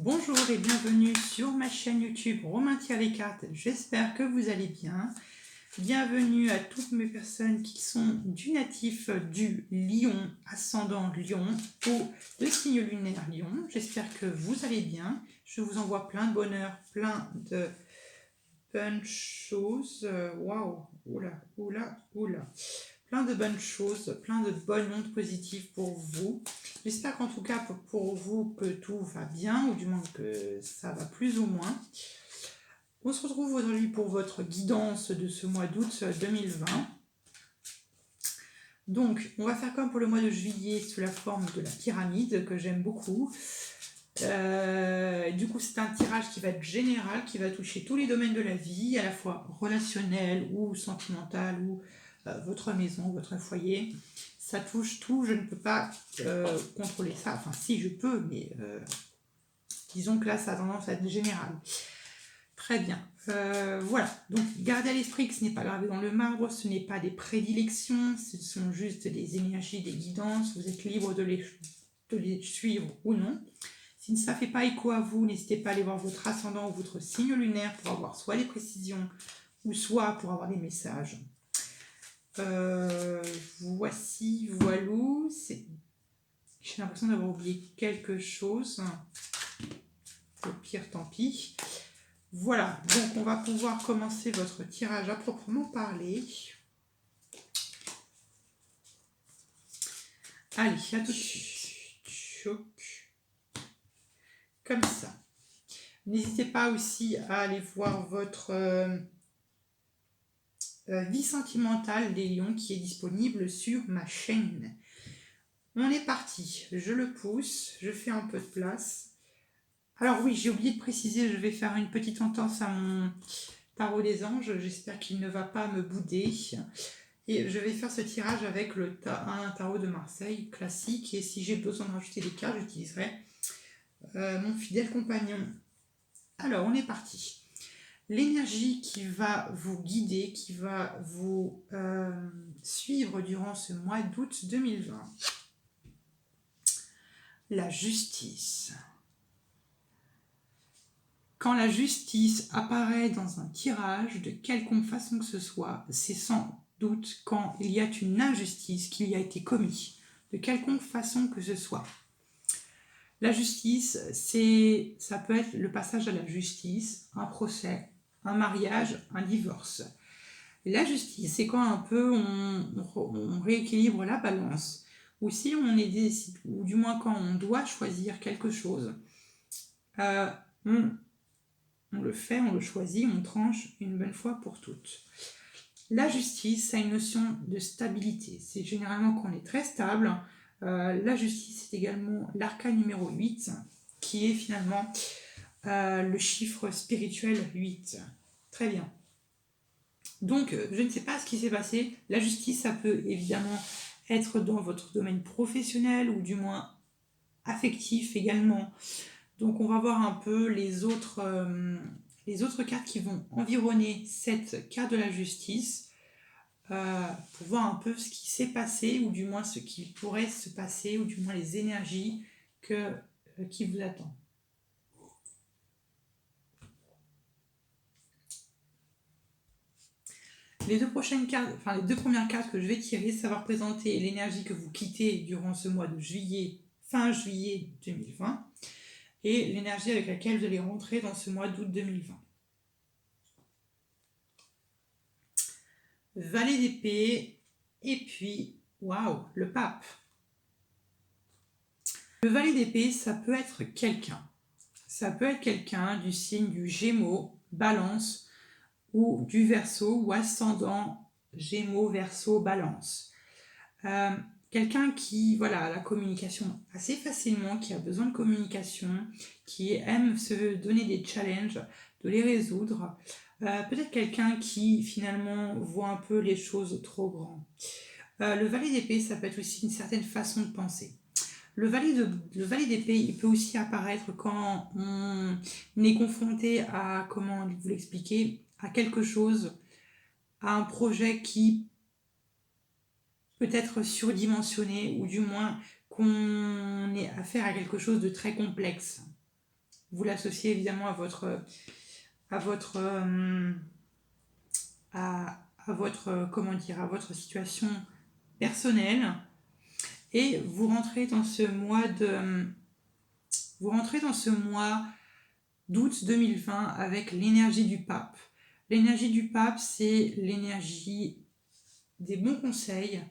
Bonjour et bienvenue sur ma chaîne YouTube Romain tire les cartes. J'espère que vous allez bien. Bienvenue à toutes mes personnes qui sont du natif du Lion, ascendant Lion ou de signe lunaire Lion. J'espère que vous allez bien. Je vous envoie plein de bonheur, plein de bonnes choses. Waouh, oula. Plein de bonnes choses, plein de bonnes ondes positives pour vous. J'espère qu'en tout cas pour vous que tout va bien, ou du moins que ça va plus ou moins. On se retrouve aujourd'hui pour votre guidance de ce mois d'août 2020. Donc, on va faire comme pour le mois de juillet sous la forme de la pyramide, que j'aime beaucoup. Du coup, c'est un tirage qui va être général, qui va toucher tous les domaines de la vie, à la fois relationnel ou sentimental, ou votre maison, votre foyer. Ça touche tout, je ne peux pas contrôler ça. Enfin, si, je peux, mais disons que là, ça a tendance à être général. Très bien. Voilà. Donc, gardez à l'esprit que ce n'est pas gravé dans le marbre, ce n'est pas des prédilections, ce sont juste des énergies, des guidances. Vous êtes libre de les suivre ou non. Si ça ne fait pas écho à vous, n'hésitez pas à aller voir votre ascendant ou votre signe lunaire pour avoir soit des précisions ou soit pour avoir des messages. Voici, voilou. J'ai l'impression d'avoir oublié quelque chose. Au pire, tant pis. Voilà, donc on va pouvoir commencer votre tirage à proprement parler. Allez, à tout de suite. Choc. Comme ça. N'hésitez pas aussi à aller voir votre vie sentimentale des lions qui est disponible sur ma chaîne. On est parti. Je le pousse, je fais un peu de place. Alors oui, j'ai oublié de préciser, je vais faire une petite entorse à mon tarot des anges. J'espère qu'il ne va pas me bouder. Et je vais faire ce tirage avec un tarot de Marseille classique. Et si j'ai besoin de rajouter des cartes, j'utiliserai mon fidèle compagnon. Alors, on est parti. L'énergie qui va vous guider, qui va vous suivre durant ce mois d'août 2020. La justice. Quand la justice apparaît dans un tirage, de quelconque façon que ce soit, c'est sans doute quand il y a une injustice qui y a été commise, de quelconque façon que ce soit. La justice, ça peut être le passage à la justice, un procès, un mariage, un divorce. La justice, c'est quand un peu on rééquilibre la balance, ou si on est ou du moins quand on doit choisir quelque chose, on le fait, on le choisit, on tranche une bonne fois pour toutes. La justice a une notion de stabilité. C'est généralement quand on est très stable. La justice, c'est également l'arcane numéro 8, qui est finalement le chiffre spirituel 8. Très bien. Donc, je ne sais pas ce qui s'est passé. La justice, ça peut évidemment être dans votre domaine professionnel ou du moins affectif également. Donc, on va voir un peu les autres cartes qui vont environner cette carte de la justice pour voir un peu ce qui s'est passé ou du moins ce qui pourrait se passer ou du moins les énergies qui vous attendent. Les deux premières cartes que je vais tirer, ça va représenter l'énergie que vous quittez durant ce mois de juillet, fin juillet 2020, et l'énergie avec laquelle vous allez rentrer dans ce mois d'août 2020. Valet d'épée, et puis, waouh, le pape. Le valet d'épée, ça peut être quelqu'un. Ça peut être quelqu'un du signe du Gémeaux, Balance, ou du Verseau, ou ascendant Gémeaux, Verseau, Balance. Quelqu'un qui a la communication assez facilement, qui a besoin de communication, qui aime se donner des challenges, de les résoudre. Peut-être quelqu'un qui finalement voit un peu les choses trop grandes. Le valet d'épée, ça peut être aussi une certaine façon de penser. Le valet d'épée, il peut aussi apparaître quand on est confronté à, comment vous l'expliquer, à quelque chose, à un projet qui peut être surdimensionné ou du moins qu'on ait affaire à quelque chose de très complexe. Vous l'associez évidemment à votre comment dire, à votre situation personnelle, et vous rentrez dans ce mois d'août 2020 avec l'énergie du pape. L'énergie du pape, c'est l'énergie des bons conseils,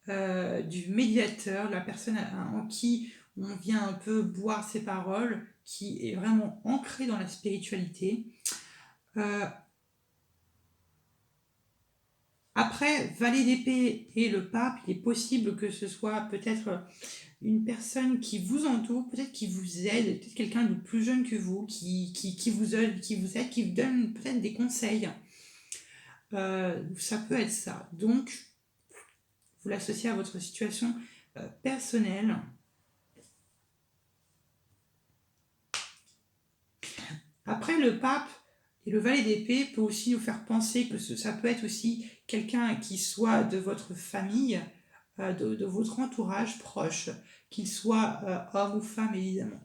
du médiateur, la personne en qui on vient un peu boire ses paroles, qui est vraiment ancrée dans la spiritualité. Après, Valet d'épée et le pape, il est possible que ce soit peut-être une personne qui vous entoure, peut-être qui vous aide, peut-être quelqu'un de plus jeune que vous, qui vous aide, qui vous donne peut-être des conseils. Ça peut être ça. Donc, vous l'associez à votre situation personnelle. Après, le pape et le valet d'épée peut aussi nous faire penser que ça peut être aussi quelqu'un qui soit de votre famille, de votre entourage proche, qu'il soit homme ou femme évidemment.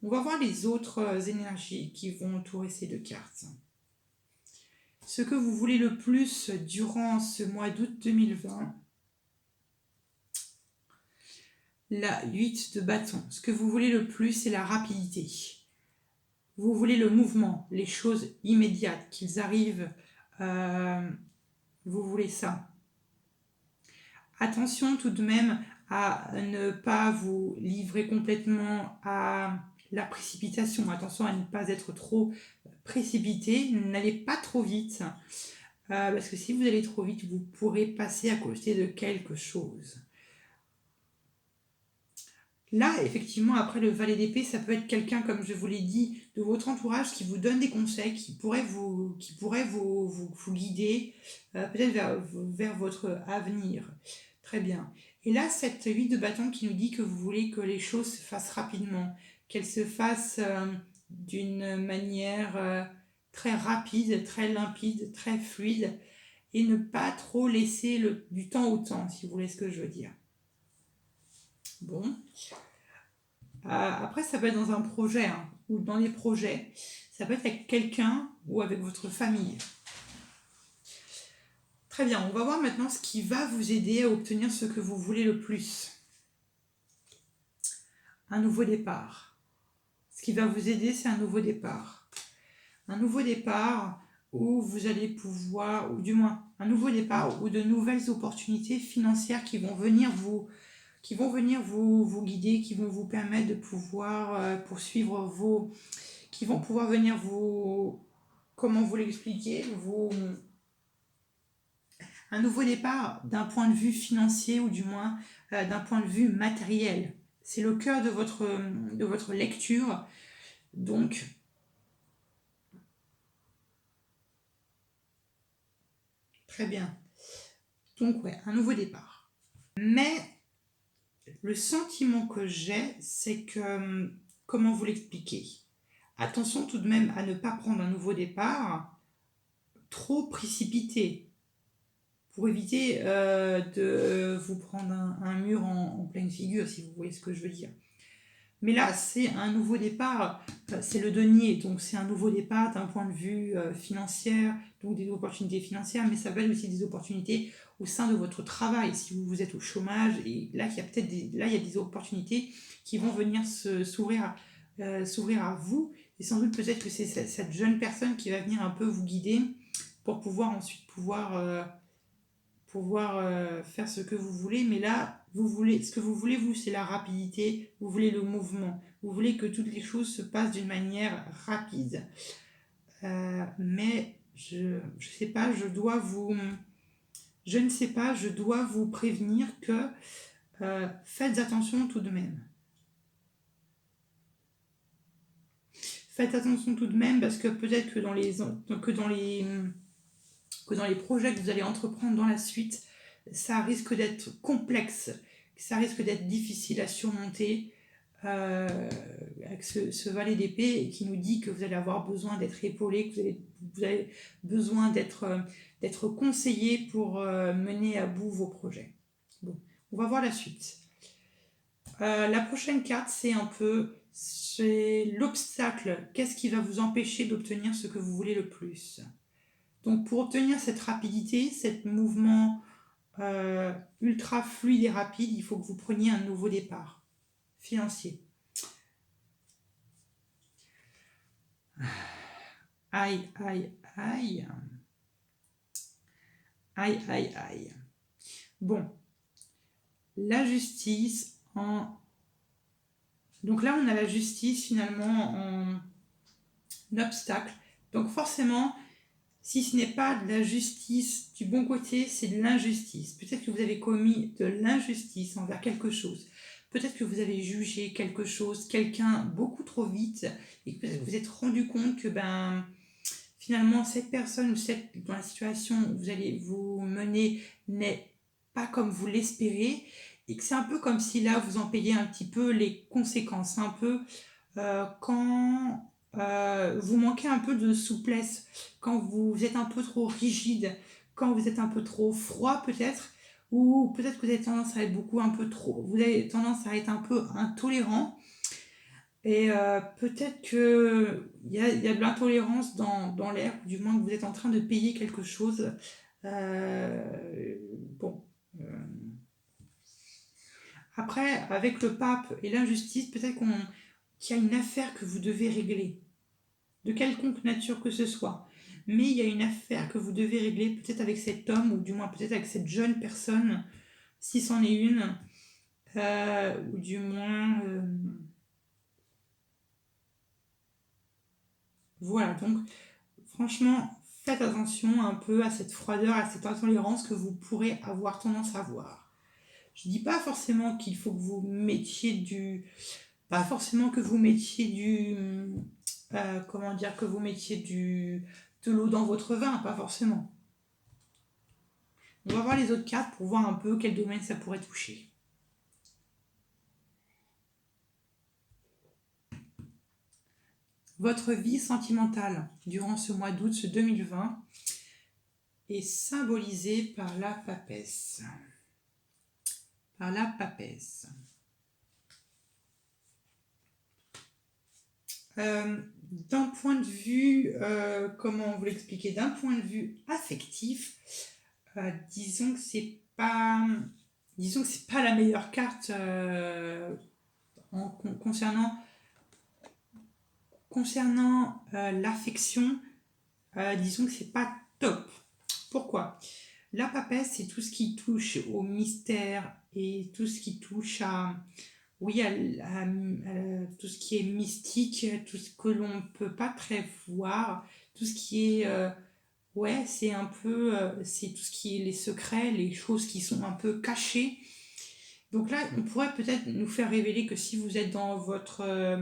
On va voir les autres énergies qui vont entourer ces deux cartes. Ce que vous voulez le plus durant ce mois d'août 2020, la 8 de bâton. Ce que vous voulez le plus, c'est la rapidité. Vous voulez le mouvement, les choses immédiates, qu'ils arrivent. Vous voulez ça. Attention tout de même à ne pas vous livrer complètement à la précipitation. Attention à ne pas être trop précipité. N'allez pas trop vite. Parce que si vous allez trop vite, vous pourrez passer à côté de quelque chose. Là, effectivement, après le valet d'épée, ça peut être quelqu'un, comme je vous l'ai dit, de votre entourage qui vous donne des conseils, qui pourrait vous guider peut-être vers votre avenir. Très bien. Et là, cette 8 de bâton qui nous dit que vous voulez que les choses se fassent rapidement, qu'elles se fassent d'une manière très rapide, très limpide, très fluide, et ne pas trop laisser du temps au temps, si vous voulez ce que je veux dire. Bon. Après, ça peut être dans un projet, ou dans les projets. Ça peut être avec quelqu'un ou avec votre famille. Très bien, on va voir maintenant ce qui va vous aider à obtenir ce que vous voulez le plus. Un nouveau départ. Ce qui va vous aider, c'est un nouveau départ. Un nouveau départ où vous allez pouvoir, ou du moins, un nouveau départ où de nouvelles opportunités financières qui vont venir vous guider, qui vont vous permettre de pouvoir poursuivre qui vont pouvoir venir comment vous l'expliquer, un nouveau départ d'un point de vue financier ou du moins d'un point de vue matériel. C'est le cœur de votre lecture. Donc, très bien. Donc, ouais, un nouveau départ. Mais le sentiment que j'ai, c'est que, comment vous l'expliquer ? Attention tout de même à ne pas prendre un nouveau départ trop précipité pour éviter de vous prendre un mur en pleine figure, si vous voyez ce que je veux dire. Mais là, c'est un nouveau départ, c'est le denier, donc c'est un nouveau départ d'un point de vue financier, donc des opportunités financières, mais ça va être aussi des opportunités au sein de votre travail, si vous êtes au chômage, et là, il y a des opportunités qui vont venir s'ouvrir à vous, et sans doute peut-être que c'est cette jeune personne qui va venir un peu vous guider pour pouvoir ensuite faire ce que vous voulez. Mais là, ce que vous voulez, vous, c'est la rapidité, vous voulez le mouvement, vous voulez que toutes les choses se passent d'une manière rapide. Mais je sais pas, je dois vous prévenir que faites attention tout de même. Faites attention tout de même, parce que peut-être que dans les projets que vous allez entreprendre dans la suite, ça risque d'être complexe, ça risque d'être difficile à surmonter avec ce valet d'épée qui nous dit que vous allez avoir besoin d'être épaulé, que vous avez besoin d'être conseillé pour mener à bout vos projets. Bon, on va voir la suite. La prochaine carte, c'est un peu c'est l'obstacle. Qu'est-ce qui va vous empêcher d'obtenir ce que vous voulez le plus? Donc pour obtenir cette rapidité, cet mouvement ultra fluide et rapide, il faut que vous preniez un nouveau départ financier. Aïe, aïe, aïe. Aïe, aïe, aïe. Bon, la justice en... Donc là, on a la justice finalement en obstacle. Donc forcément, si ce n'est pas de la justice du bon côté, c'est de l'injustice. Peut-être que vous avez commis de l'injustice envers quelque chose. Peut-être que vous avez jugé quelque chose, quelqu'un beaucoup trop vite, et que peut-être que vous êtes rendu compte que finalement cette personne ou dans la situation où vous allez vous mener n'est pas comme vous l'espérez, et que c'est un peu comme si là vous en payez un petit peu les conséquences, un peu quand vous manquez un peu de souplesse, quand vous êtes un peu trop rigide, quand vous êtes un peu trop froid peut-être, ou peut-être que vous avez tendance à être vous avez tendance à être un peu intolérant, et peut-être qu'il y a de l'intolérance dans l'air, ou du moins que vous êtes en train de payer quelque chose. Bon. Après, avec le pape et l'injustice, peut-être qu'il y a une affaire que vous devez régler, de quelconque nature que ce soit. Mais il y a une affaire que vous devez régler, peut-être avec cet homme, ou du moins peut-être avec cette jeune personne, si c'en est une, ou du moins... voilà, donc franchement, faites attention un peu à cette froideur, à cette intolérance que vous pourrez avoir tendance à avoir. Je dis pas forcément qu'il faut que vous mettiez du... Pas forcément que vous mettiez du... comment dire, que vous mettiez de l'eau dans votre vin, pas forcément. On va voir les autres cartes pour voir un peu quel domaine ça pourrait toucher. Votre vie sentimentale durant ce mois d'août, ce 2020, est symbolisée par la papesse. Par la papesse. D'un point de vue, comment vous l'expliquer, d'un point de vue affectif, disons que c'est pas la meilleure carte concernant l'affection. Disons que c'est pas top. Pourquoi? La papesse, c'est tout ce qui touche au mystère et tout ce qui touche à tout ce qui est mystique, tout ce que l'on ne peut pas très voir, tout ce qui est c'est un peu c'est tout ce qui est les secrets, les choses qui sont un peu cachées. Donc là, on pourrait peut-être nous faire révéler que si vous êtes dans votre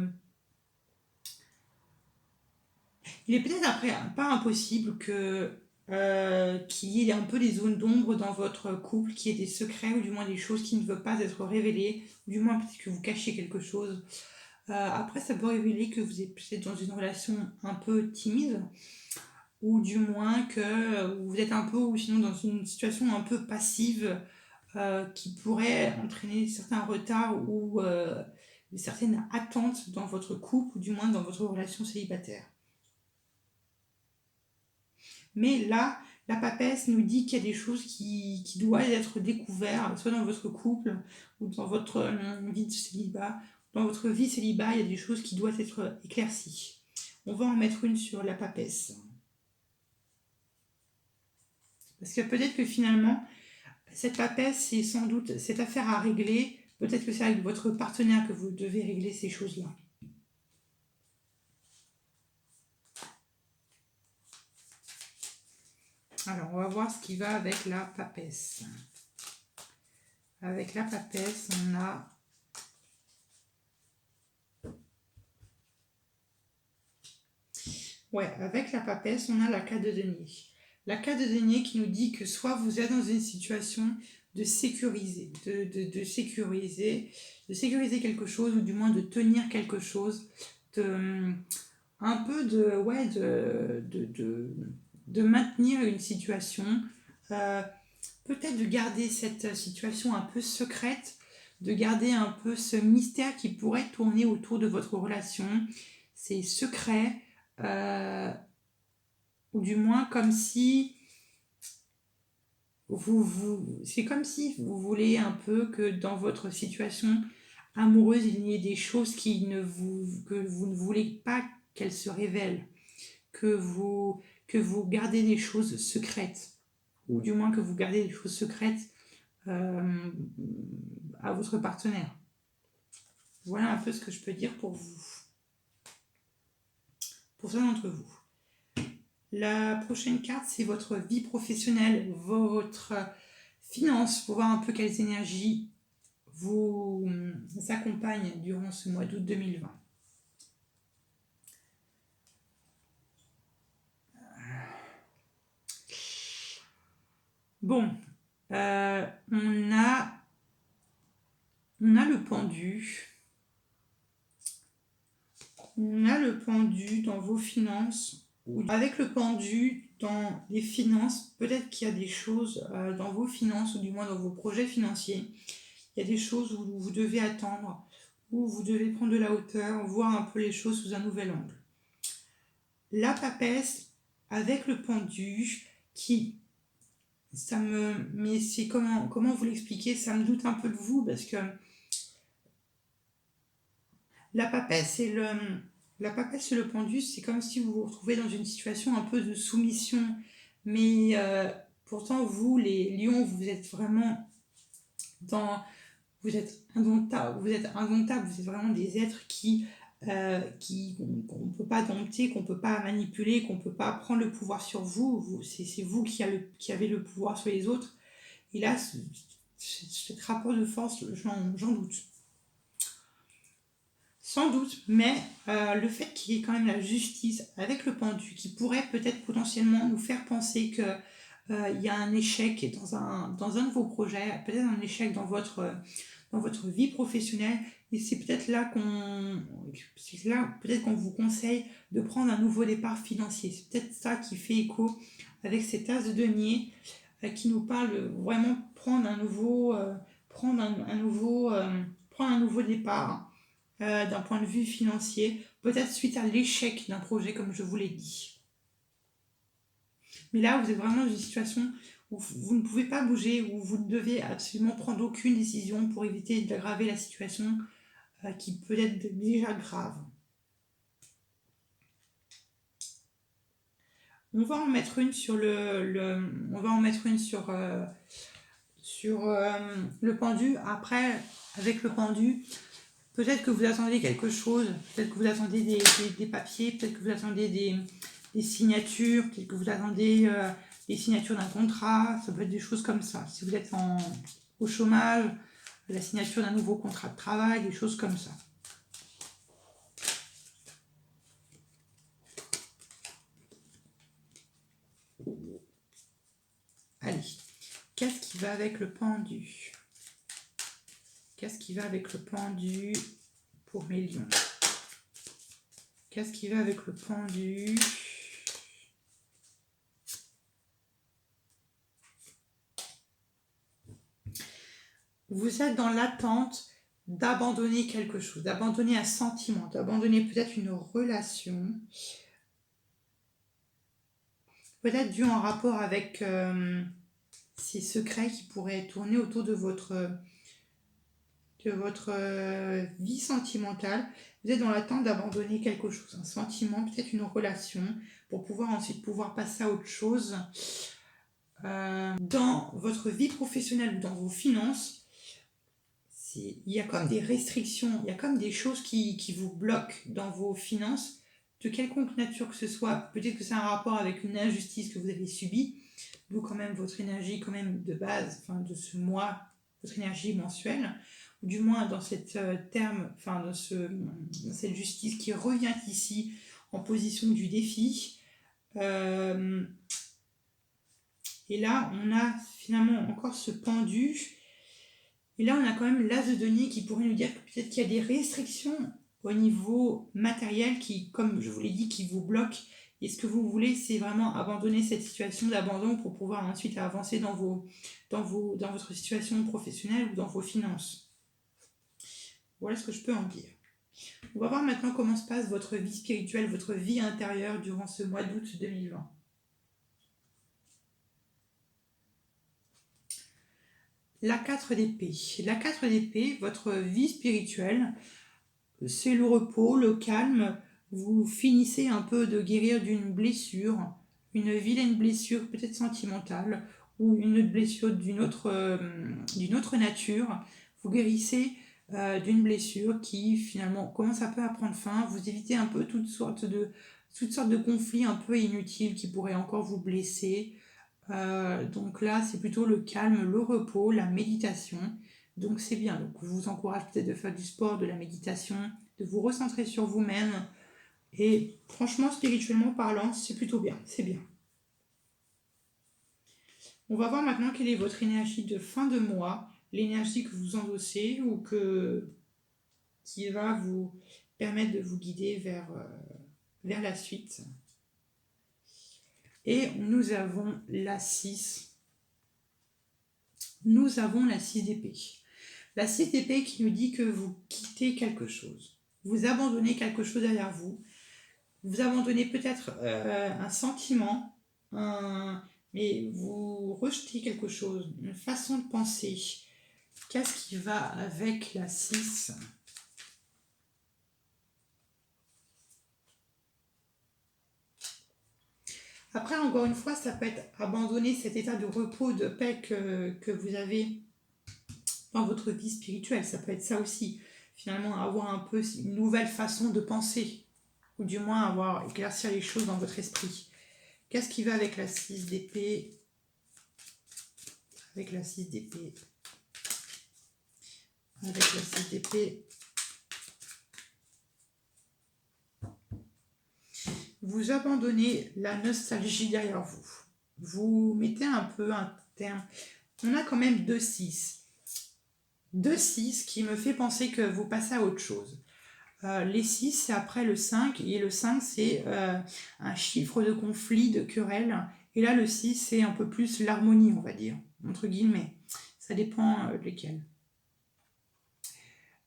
il est peut-être après pas impossible qu'il y ait un peu des zones d'ombre dans votre couple, qu'il y ait des secrets ou du moins des choses qui ne veulent pas être révélées, ou du moins peut-être que vous cachez quelque chose. Après, ça peut révéler que vous êtes peut-être dans une relation un peu timide, ou du moins que vous êtes un peu, ou sinon dans une situation un peu passive, qui pourrait entraîner certains retards ou certaines attentes dans votre couple, ou du moins dans votre relation célibataire. Mais là, la papesse nous dit qu'il y a des choses qui doivent être découvertes, soit dans votre couple ou dans votre vie de célibat. Dans votre vie célibat, il y a des choses qui doivent être éclaircies. On va en mettre une sur la papesse. Parce que peut-être que finalement, cette papesse, c'est sans doute cette affaire à régler. Peut-être que c'est avec votre partenaire que vous devez régler ces choses-là. Alors, on va voir ce qui va avec la papesse. Avec la papesse, on a... Ouais, avec la papesse, on a la carte de denier. La carte de denier qui nous dit que soit vous êtes dans une situation de sécuriser, de sécuriser quelque chose, ou du moins de tenir quelque chose, un peu de maintenir une situation, peut-être de garder cette situation un peu secrète, de garder un peu ce mystère qui pourrait tourner autour de votre relation, ces secrets, ou du moins comme si c'est comme si vous voulez un peu que dans votre situation amoureuse, il y ait des choses que vous ne voulez pas qu'elles se révèlent, que vous gardez des choses secrètes, ou du moins que vous gardez des choses secrètes euh, à votre partenaire. Voilà un peu ce que je peux dire pour vous, pour certains d'entre vous. La prochaine carte, c'est votre vie professionnelle, votre finance, pour voir un peu quelles énergies vous accompagnent durant ce mois d'août 2020. Bon, on a le pendu. On a le pendu dans vos finances. Avec le pendu dans les finances, peut-être qu'il y a des choses dans vos finances, ou du moins dans vos projets financiers. Il y a des choses où vous devez attendre, où vous devez prendre de la hauteur, voir un peu les choses sous un nouvel angle. La papesse avec le pendu mais c'est comment vous l'expliquer, ça me doute un peu de vous, parce que la papesse et le pendu, c'est comme si vous vous retrouvez dans une situation un peu de soumission, mais pourtant vous, les lions, vous êtes vraiment vous êtes indomptables, vous êtes vraiment des êtres qu'on ne peut pas dompter, qu'on ne peut pas manipuler, qu'on ne peut pas prendre le pouvoir sur vous. C'est vous qui avez le pouvoir sur les autres. Et là, ce rapport de force, j'en doute. Sans doute, mais le fait qu'il y ait quand même la justice avec le pendu, qui pourrait peut-être potentiellement nous faire penser que il y a un échec dans un de vos projets, peut-être un échec dans votre vie professionnelle, et c'est peut-être là peut-être qu'on vous conseille de prendre un nouveau départ financier. C'est peut-être ça qui fait écho avec cet as de denier qui nous parle de vraiment prendre un nouveau départ d'un point de vue financier, peut-être suite à l'échec d'un projet, comme je vous l'ai dit. Mais là, vous êtes vraiment dans une situation où vous ne pouvez pas bouger, où vous ne devez absolument prendre aucune décision pour éviter d'aggraver la situation qui peut être déjà grave. On va en mettre une sur le pendu. Après, avec le pendu, peut-être que vous attendez quelque chose, peut-être que vous attendez des papiers, peut-être que vous attendez des signatures, peut-être que vous attendez des signatures d'un contrat, ça peut être des choses comme ça. Si vous êtes au chômage, la signature d'un nouveau contrat de travail, des choses comme ça. Allez, qu'est-ce qui va avec le pendu? Qu'est-ce qui va avec le pendu pour mes lions? Qu'est-ce qui va avec le pendu? Vous êtes dans l'attente d'abandonner quelque chose, d'abandonner un sentiment, d'abandonner peut-être une relation, peut-être dû en rapport avec ces secrets qui pourraient tourner autour de votre vie sentimentale. Vous êtes dans l'attente d'abandonner quelque chose, un sentiment, peut-être une relation, pour ensuite passer à autre chose. Dans votre vie professionnelle ou dans vos finances, il y a comme des restrictions, il y a comme des choses qui vous bloquent dans vos finances, de quelconque nature que ce soit. Peut-être que c'est un rapport avec une injustice que vous avez subie, d'où quand même votre énergie quand même de base, de ce mois, votre énergie mensuelle, ou du moins dans cette dans cette justice qui revient ici en position du défi. Et là, on a finalement encore ce pendu. Et là, on a quand même l'as de denier qui pourrait nous dire que peut-être qu'il y a des restrictions au niveau matériel qui, comme je vous l'ai dit, qui vous bloquent. Et ce que vous voulez, c'est vraiment abandonner cette situation d'abandon pour pouvoir ensuite avancer dans votre situation professionnelle ou dans vos finances. Voilà ce que je peux en dire. On va voir maintenant comment se passe votre vie spirituelle, votre vie intérieure durant ce mois d'août 2020. La 4 d'épée. La 4 d'épée, votre vie spirituelle, c'est le repos, le calme. Vous finissez un peu de guérir d'une blessure, une vilaine blessure peut-être sentimentale ou une blessure d'une autre nature. Vous guérissez d'une blessure qui finalement commence un peu à prendre fin. Vous évitez un peu toutes sortes de conflits un peu inutiles qui pourraient encore vous blesser. Donc là, c'est plutôt le calme, le repos, la méditation. Donc c'est bien. Donc je vous encourage peut-être de faire du sport, de la méditation, de vous recentrer sur vous-même. Et franchement, spirituellement parlant, c'est plutôt bien. C'est bien. On va voir maintenant quelle est votre énergie de fin de mois, l'énergie que vous endossez ou qui va vous permettre de vous guider vers la suite. Et nous avons la 6. Nous avons la 6 d'épée. La 6 d'épée qui nous dit que vous quittez quelque chose. Vous abandonnez quelque chose derrière vous. Vous abandonnez peut-être un sentiment, mais vous rejetez quelque chose, une façon de penser. Qu'est-ce qui va avec la 6 ? Après, encore une fois, ça peut être abandonner cet état de repos, de paix que vous avez dans votre vie spirituelle. Ça peut être ça aussi. Finalement, avoir un peu une nouvelle façon de penser, ou du moins avoir éclaircir les choses dans votre esprit. Qu'est-ce qui va avec la 6 d'épée ? Avec la 6 d'épée. Avec la 6 d'épée. Vous abandonnez la nostalgie derrière vous. Vous mettez un peu un terme. On a quand même 2-6. 2-6 qui me fait penser que vous passez à autre chose. Les 6, c'est après le 5. Et le 5, c'est un chiffre de conflit, de querelle. Et là, le 6, c'est un peu plus l'harmonie, on va dire. Entre guillemets. Ça dépend de lesquels.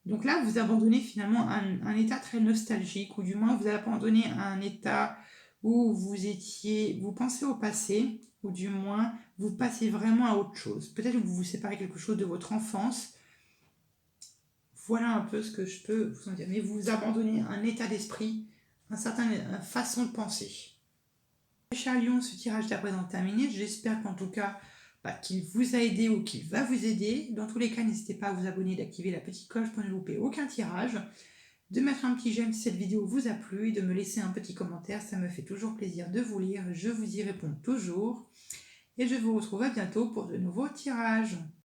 Donc là, vous abandonnez finalement un état très nostalgique, ou du moins vous abandonnez un état où vous pensez au passé, ou du moins vous passez vraiment à autre chose. Peut-être que vous vous séparez quelque chose de votre enfance. Voilà un peu ce que je peux vous en dire. Mais vous abandonnez un état d'esprit, une façon de penser. Cher Lion, ce tirage est à présent terminé. J'espère qu'en tout cas, qu'il vous a aidé ou qu'il va vous aider. Dans tous les cas, n'hésitez pas à vous abonner, d'activer la petite cloche pour ne louper aucun tirage, de mettre un petit j'aime si cette vidéo vous a plu et de me laisser un petit commentaire. Ça me fait toujours plaisir de vous lire. Je vous y réponds toujours. Et je vous retrouve à bientôt pour de nouveaux tirages.